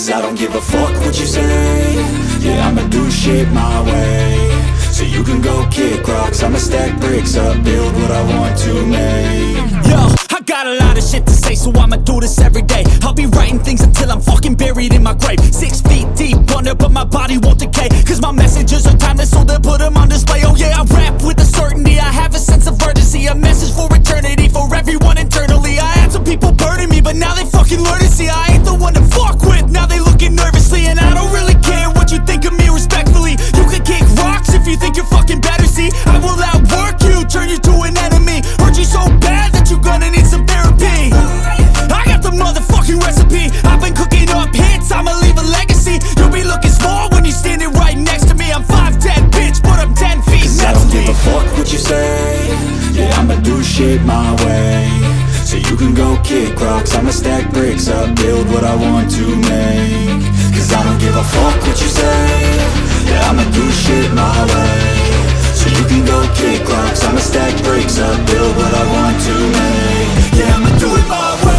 Cause I don't give a fuck what you say. Yeah, I'ma do shit my way. So you can go kick rocks, I'ma stack bricks up, build what I want to make. Yo, I got a lot of shit to say, so I'ma do this every day. I'll be writing things until I'm fucking buried in my grave. 6 feet deep under, but my body won't decay. Cause my messages are timeless, so they'll put them on display. Oh yeah, I rap with a certainty, I have a sense of urgency. A message for eternity, for everyone internally. I had some people burning me, but now they fucking learn to see I ain't the one to fuck with, now they looking nervously. And I don't really care what you think of me respectfully. You can kick rocks if you think you're fucking better, see. I will outwork you, turn you to an enemy. Hurt you so bad that you're gonna need some therapy. I got the motherfucking recipe. I've been cooking up hits, I'ma leave a legacy. You'll be looking small when you're standing right next to me. I'm 5'10", bitch, but I'm 10 feet Cause I don't give a fuck what you say. Yeah, I'ma do shit my way. So you can go kick rocks, I'ma stack bricks up, build what I want to make. Cause I don't give a fuck what you say. Yeah, I'ma do shit my way. So you can go kick rocks, I'ma stack bricks up, build what I want to make. Yeah, I'ma do it my way.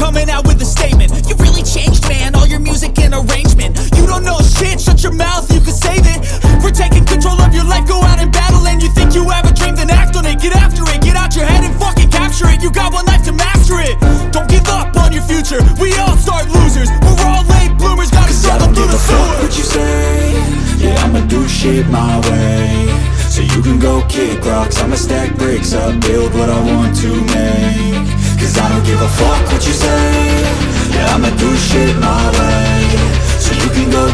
Coming out with a statement. You really changed, man, all your music and arrangement. You don't know shit, shut your mouth, you can save it. We're taking control of your life, go out and battle. And you think you have a dream, then act on it. Get after it, get out your head and fucking capture it. You got one life to master it. Don't give up on your future, we all start losers. We're all late bloomers, gotta struggle through the sewer. What you say, yeah, I'ma do shit my way. So you can go kick rocks, I'ma stack bricks up, build what I want to make. Cause I don't give a fuck what you say. Yeah, I'ma do shit my way. So you can go